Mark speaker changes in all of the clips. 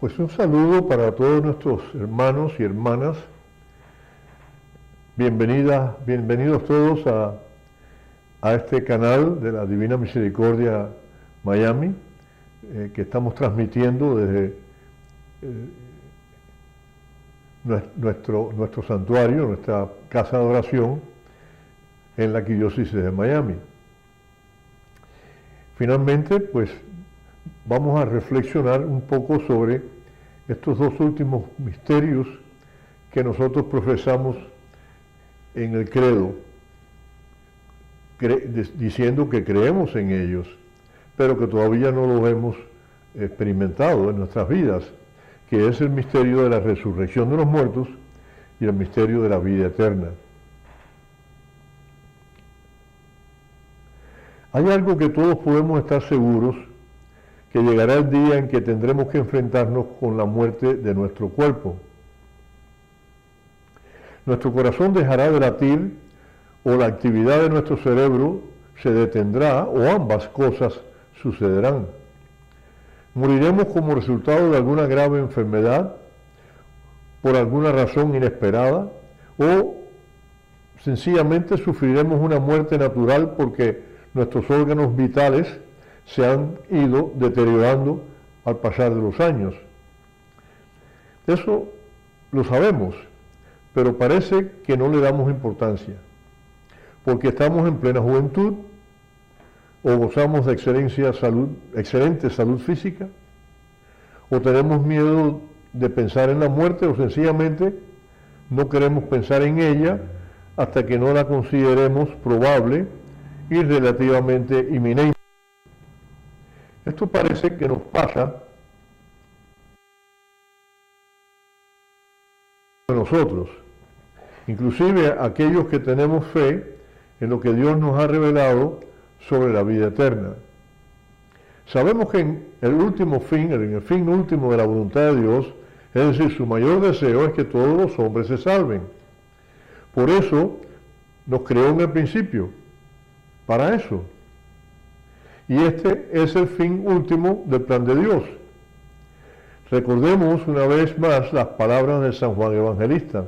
Speaker 1: Pues un saludo para todos nuestros hermanos y hermanas. Bienvenidos todos a este canal de la Divina Misericordia Miami, que estamos transmitiendo desde nuestro santuario, nuestra casa de oración en la Arquidiócesis de Miami. Finalmente, pues vamos a reflexionar un poco sobre estos dos últimos misterios que nosotros profesamos en el credo, diciendo que creemos en ellos, pero que todavía no los hemos experimentado en nuestras vidas, que es el misterio de la resurrección de los muertos y el misterio de la vida eterna. Hay algo que todos podemos estar seguros, que llegará el día en que tendremos que enfrentarnos con la muerte de nuestro cuerpo. Nuestro corazón dejará de latir o la actividad de nuestro cerebro se detendrá o ambas cosas sucederán. Moriremos como resultado de alguna grave enfermedad, por alguna razón inesperada, o sencillamente sufriremos una muerte natural porque nuestros órganos vitales se han ido deteriorando al pasar de los años. Eso lo sabemos, pero parece que no le damos importancia, porque estamos en plena juventud, o gozamos de excelente salud física, o tenemos miedo de pensar en la muerte, o sencillamente no queremos pensar en ella hasta que no la consideremos probable y relativamente inminente. Esto parece que nos pasa a nosotros, inclusive aquellos que tenemos fe en lo que Dios nos ha revelado sobre la vida eterna. Sabemos que en el fin último de la voluntad de Dios, es decir, su mayor deseo es que todos los hombres se salven. Por eso nos creó en el principio, para eso. Y este es el fin último del plan de Dios. Recordemos una vez más las palabras de San Juan Evangelista.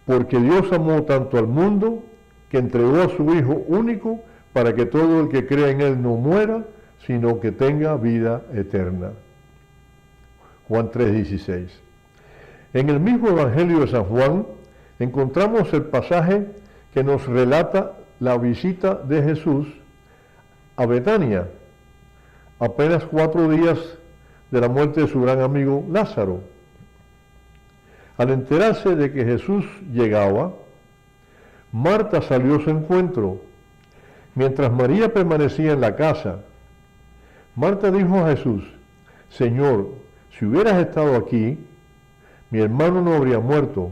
Speaker 1: Porque Dios amó tanto al mundo que entregó a su Hijo único para que todo el que crea en Él no muera, sino que tenga vida eterna. Juan 3:16. En el mismo Evangelio de San Juan encontramos el pasaje que nos relata la visita de Jesús a Betania, apenas 4 días de la muerte de su gran amigo Lázaro. Al enterarse de que Jesús llegaba, Marta salió a su encuentro, mientras María permanecía en la casa. Marta dijo a Jesús: Señor, si hubieras estado aquí, mi hermano no habría muerto,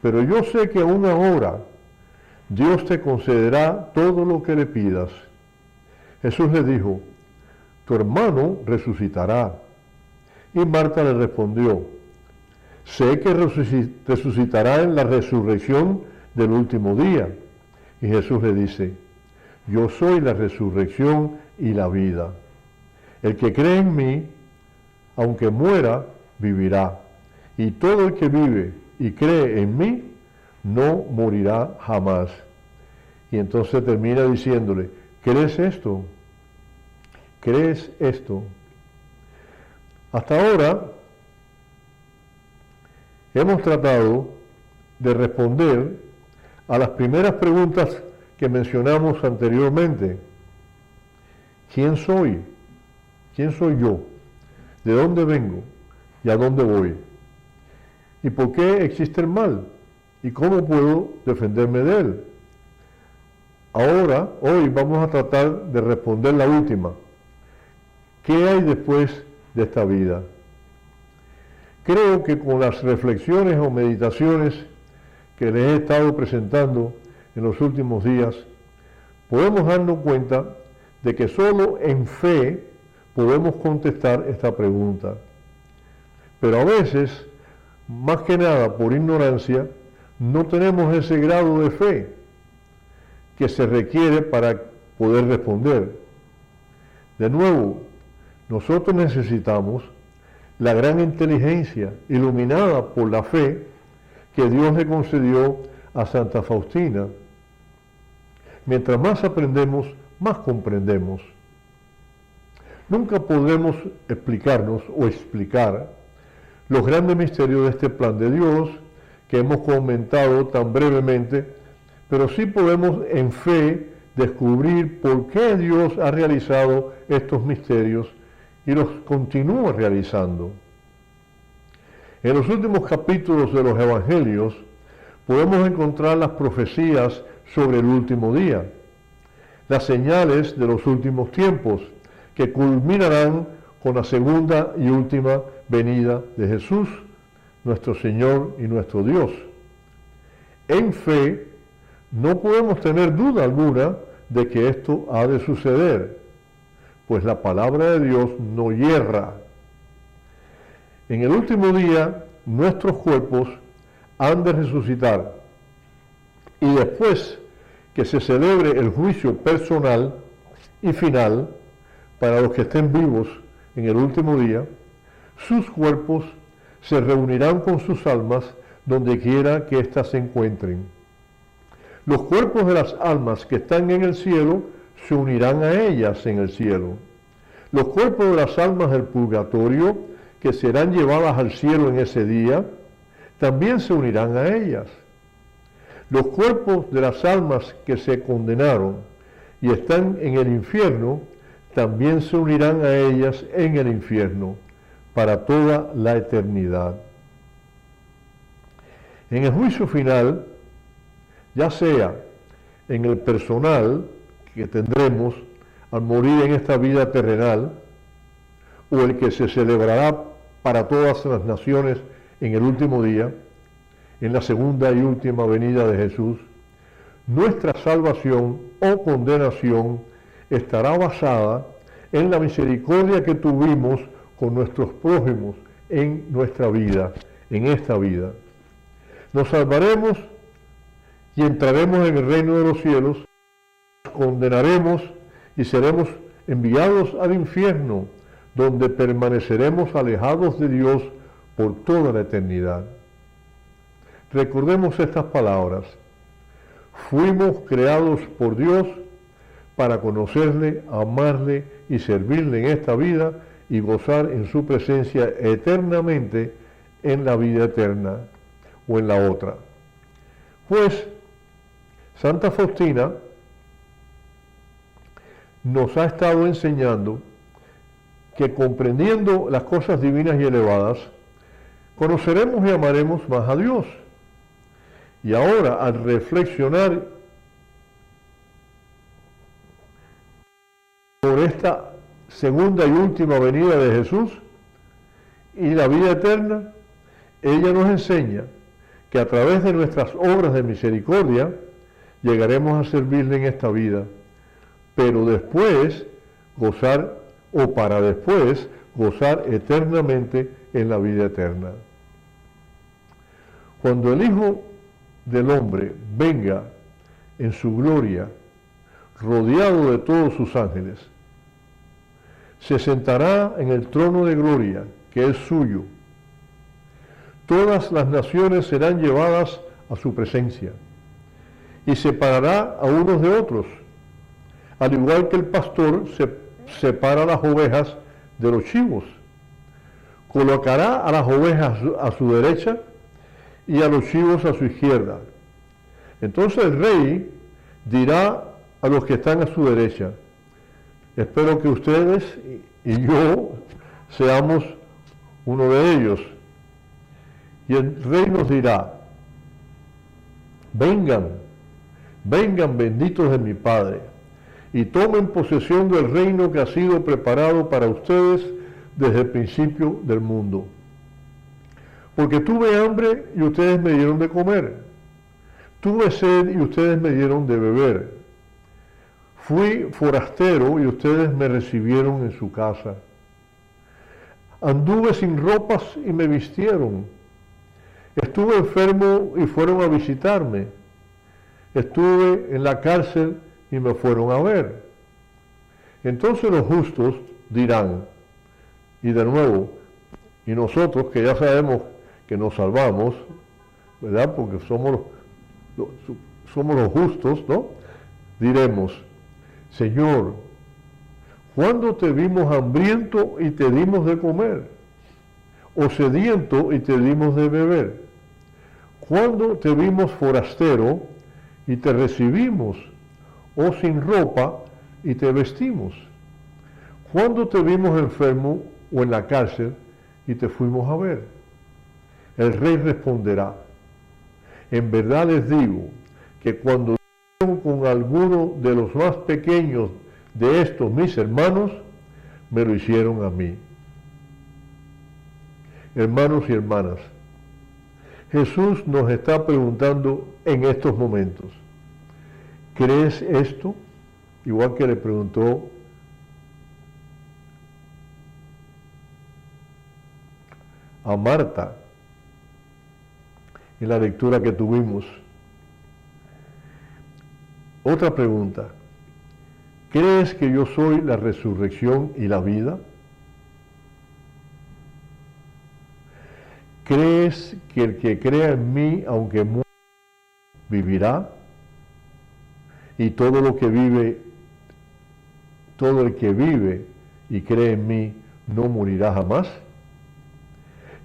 Speaker 1: pero yo sé que aún ahora Dios te concederá todo lo que le pidas. Jesús le dijo: tu hermano resucitará. Y Marta le respondió: sé que resucitará en la resurrección del último día. Y Jesús le dice: yo soy la resurrección y la vida. El que cree en mí, aunque muera, vivirá. Y todo el que vive y cree en mí, no morirá jamás. Y entonces termina diciéndole: ¿crees esto? ¿Crees esto? Hasta ahora hemos tratado de responder a las primeras preguntas que mencionamos anteriormente. ¿Quién soy? ¿Quién soy yo? ¿De dónde vengo? ¿Y a dónde voy? ¿Y por qué existe el mal? ¿Y cómo puedo defenderme de él? Hoy vamos a tratar de responder la última. ¿Qué hay después de esta vida? Creo que con las reflexiones o meditaciones que les he estado presentando en los últimos días, podemos darnos cuenta de que solo en fe podemos contestar esta pregunta. Pero a veces, más que nada por ignorancia, no tenemos ese grado de fe que se requiere para poder responder. De nuevo, nosotros necesitamos la gran inteligencia iluminada por la fe que Dios le concedió a Santa Faustina. Mientras más aprendemos, más comprendemos. Nunca podremos explicarnos o explicar los grandes misterios de este plan de Dios que hemos comentado tan brevemente, pero sí podemos en fe descubrir por qué Dios ha realizado estos misterios y los continúa realizando. En los últimos capítulos de los Evangelios podemos encontrar las profecías sobre el último día, las señales de los últimos tiempos, que culminarán con la segunda y última venida de Jesús, nuestro Señor y nuestro Dios. En fe, no podemos tener duda alguna de que esto ha de suceder, pues la palabra de Dios no yerra. En el último día, nuestros cuerpos han de resucitar, y después que se celebre el juicio personal y final para los que estén vivos en el último día, sus cuerpos se reunirán con sus almas donde quiera que éstas se encuentren. Los cuerpos de las almas que están en el cielo se unirán a ellas en el cielo. Los cuerpos de las almas del purgatorio, que serán llevadas al cielo en ese día, también se unirán a ellas. Los cuerpos de las almas que se condenaron y están en el infierno, también se unirán a ellas en el infierno para toda la eternidad. En el juicio final, ya sea en el personal que tendremos al morir en esta vida terrenal, o el que se celebrará para todas las naciones en el último día, en la segunda y última venida de Jesús, nuestra salvación o condenación estará basada en la misericordia que tuvimos con nuestros prójimos en nuestra vida, en esta vida. Nos salvaremos y entraremos en el reino de los cielos, nos condenaremos y seremos enviados al infierno, donde permaneceremos alejados de Dios por toda la eternidad. Recordemos estas palabras. Fuimos creados por Dios para conocerle, amarle y servirle en esta vida y gozar en su presencia eternamente en la vida eterna o en la otra. Pues Santa Faustina nos ha estado enseñando que comprendiendo las cosas divinas y elevadas, conoceremos y amaremos más a Dios. Y ahora, al reflexionar por esta segunda y última venida de Jesús y la vida eterna, ella nos enseña que a través de nuestras obras de misericordia llegaremos a servirle en esta vida, pero después gozar, o para después gozar eternamente en la vida eterna. Cuando el Hijo del Hombre venga en su gloria, rodeado de todos sus ángeles, se sentará en el trono de gloria que es suyo. Todas las naciones serán llevadas a su presencia y separará a unos de otros, al igual que el pastor separa las ovejas de los chivos. Colocará a las ovejas a su derecha y a los chivos a su izquierda. Entonces el rey dirá a los que están a su derecha: espero que ustedes y yo seamos uno de ellos. Y el rey nos dirá: vengan, vengan benditos de mi Padre, y tomen posesión del reino que ha sido preparado para ustedes desde el principio del mundo. Porque tuve hambre y ustedes me dieron de comer, tuve sed y ustedes me dieron de beber, fui forastero y ustedes me recibieron en su casa, anduve sin ropas y me vistieron, estuve enfermo y fueron a visitarme, estuve en la cárcel y me fueron a ver. Entonces los justos dirán: Y de nuevo, y nosotros que ya sabemos que nos salvamos, ¿verdad? Porque somos los justos, ¿no? Diremos, Señor, ¿cuándo te vimos hambriento y te dimos de comer? ¿O sediento y te dimos de beber? ¿Cuándo te vimos forastero y te recibimos? ¿O sin ropa y te vestimos? ¿Cuándo te vimos enfermo o en la cárcel y te fuimos a ver? El rey responderá, en verdad les digo que cuando con alguno de los más pequeños de estos mis hermanos, me lo hicieron a mí. Hermanos y hermanas, Jesús nos está preguntando en estos momentos, ¿crees esto? Igual que le preguntó a Marta en la lectura que tuvimos. Otra pregunta, ¿crees que yo soy la resurrección y la vida? ¿Crees que el que crea en mí, aunque muera, vivirá? Y todo el que vive y cree en mí, no morirá jamás.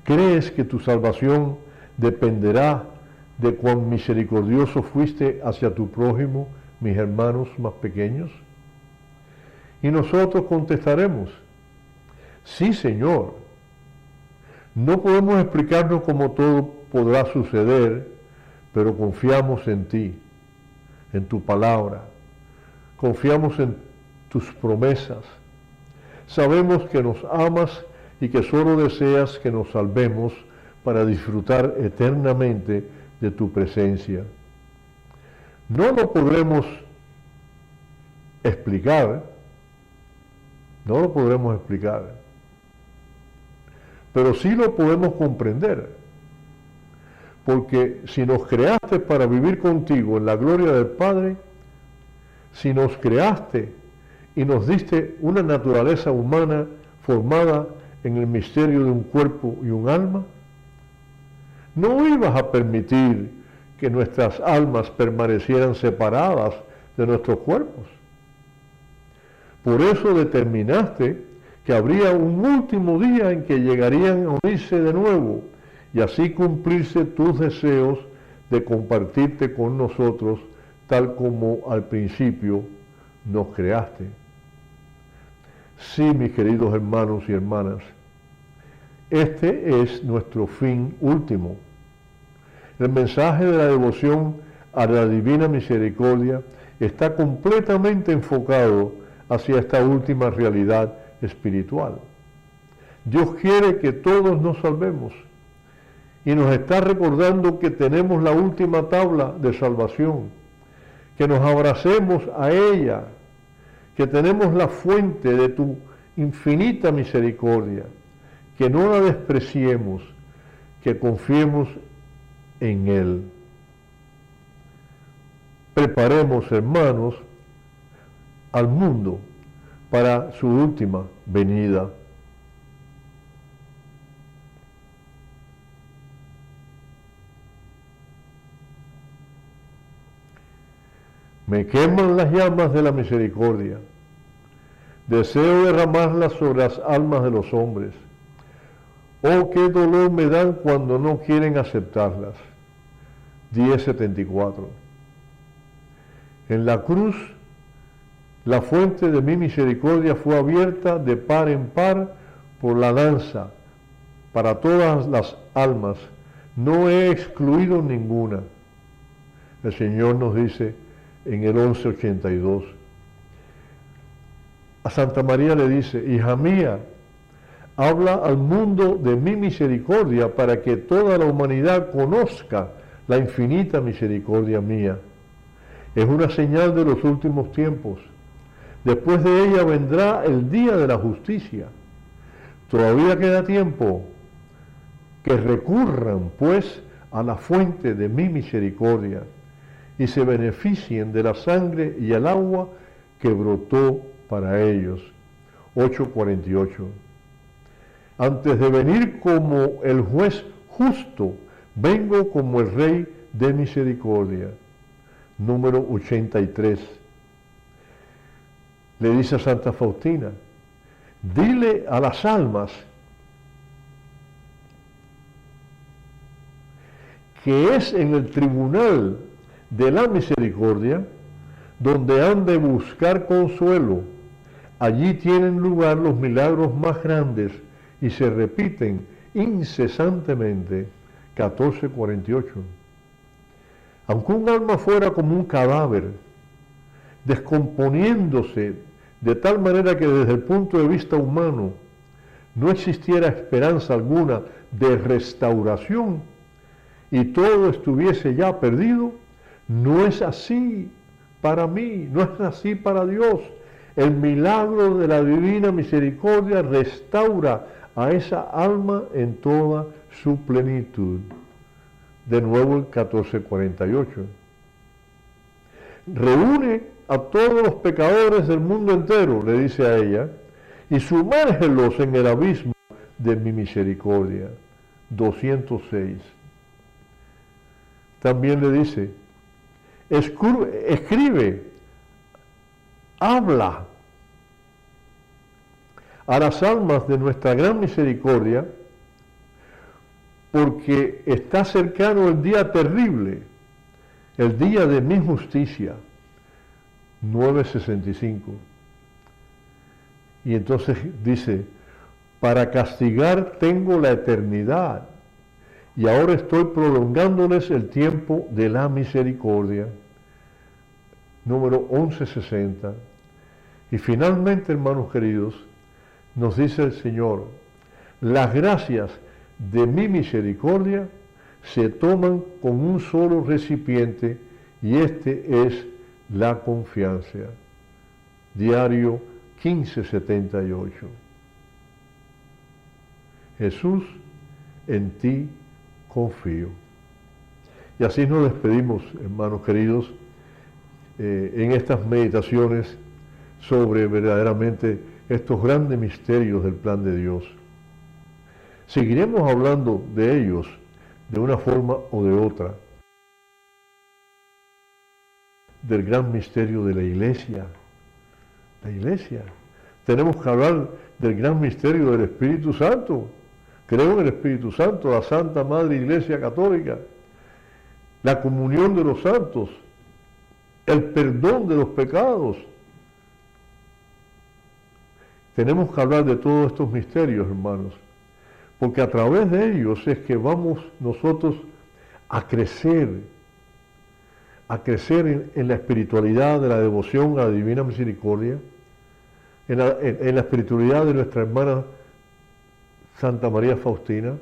Speaker 1: ¿Crees que tu salvación dependerá de cuán misericordioso fuiste hacia tu prójimo, mis hermanos más pequeños? Y nosotros contestaremos, sí, Señor. No podemos explicarnos cómo todo podrá suceder, pero confiamos en ti, en tu palabra. Confiamos en tus promesas. Sabemos que nos amas y que solo deseas que nos salvemos para disfrutar eternamente de tu presencia. No lo podremos explicar, pero sí lo podemos comprender, porque si nos creaste para vivir contigo en la gloria del Padre, si nos creaste y nos diste una naturaleza humana formada en el misterio de un cuerpo y un alma, no ibas a permitir que nuestras almas permanecieran separadas de nuestros cuerpos. Por eso determinaste que habría un último día en que llegarían a unirse de nuevo y así cumplirse tus deseos de compartirte con nosotros tal como al principio nos creaste. Sí, mis queridos hermanos y hermanas, este es nuestro fin último. El mensaje de la devoción a la divina misericordia está completamente enfocado hacia esta última realidad espiritual. Dios quiere que todos nos salvemos y nos está recordando que tenemos la última tabla de salvación, que nos abracemos a ella, que tenemos la fuente de tu infinita misericordia, que no la despreciemos, que confiemos en Él. Preparemos, hermanos, al mundo para su última venida. Me queman las llamas de la misericordia. Deseo derramarlas sobre las almas de los hombres. Oh, qué dolor me dan cuando no quieren aceptarlas. 10:74. En la cruz, la fuente de mi misericordia fue abierta de par en par por la lanza para todas las almas. No he excluido ninguna. El Señor nos dice en el 11:82. A Santa María le dice, hija mía, habla al mundo de mi misericordia para que toda la humanidad conozca la infinita misericordia mía. Es una señal de los últimos tiempos. Después de ella vendrá el día de la justicia. Todavía queda tiempo. Que recurran, pues, a la fuente de mi misericordia y se beneficien de la sangre y el agua que brotó para ellos. 8:48. Antes de venir como el juez justo, vengo como el Rey de misericordia. Número 83. Le dice a Santa Faustina, dile a las almas que es en el tribunal de la misericordia donde han de buscar consuelo. Allí tienen lugar los milagros más grandes y se repiten incesantemente. 14:48. Aunque un alma fuera como un cadáver, descomponiéndose de tal manera que desde el punto de vista humano no existiera esperanza alguna de restauración y todo estuviese ya perdido, no es así para mí, no es así para Dios. El milagro de la divina misericordia restaura a esa alma en toda su plenitud. De nuevo el 14:48. Reúne a todos los pecadores del mundo entero, le dice a ella, y sumérgelos en el abismo de mi misericordia. 206. También le dice, escribe, habla a las almas de nuestra gran misericordia, porque está cercano el día terrible, el día de mi justicia. 9:65. Y entonces dice, para castigar tengo la eternidad, y ahora estoy prolongándoles el tiempo de la misericordia. Número 11:60. Y finalmente, hermanos queridos, nos dice el Señor, las gracias de mi misericordia se toman con un solo recipiente, y este es la confianza. Diario 15:78. Jesús, en ti confío. Y así nos despedimos, hermanos queridos, en estas meditaciones sobre verdaderamente estos grandes misterios del plan de Dios. Seguiremos hablando de ellos de una forma o de otra. Del gran misterio de la Iglesia. La Iglesia. Tenemos que hablar del gran misterio del Espíritu Santo. Creo en el Espíritu Santo, la Santa Madre Iglesia Católica, la comunión de los santos, el perdón de los pecados. Tenemos que hablar de todos estos misterios, hermanos, porque a través de ellos es que vamos nosotros a crecer en la espiritualidad de la devoción a la Divina Misericordia, en la espiritualidad de nuestra hermana Santa María Faustina,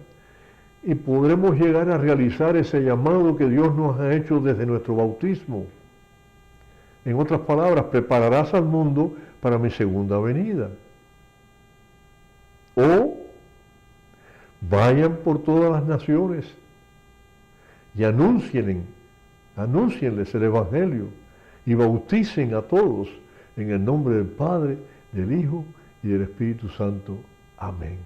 Speaker 1: y podremos llegar a realizar ese llamado que Dios nos ha hecho desde nuestro bautismo. En otras palabras, prepararás al mundo para mi segunda venida. O vayan por todas las naciones y anúncienles el Evangelio y bauticen a todos en el nombre del Padre, del Hijo y del Espíritu Santo. Amén.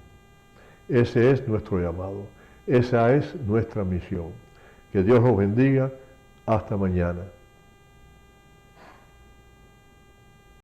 Speaker 1: Ese es nuestro llamado, esa es nuestra misión. Que Dios los bendiga. Hasta mañana.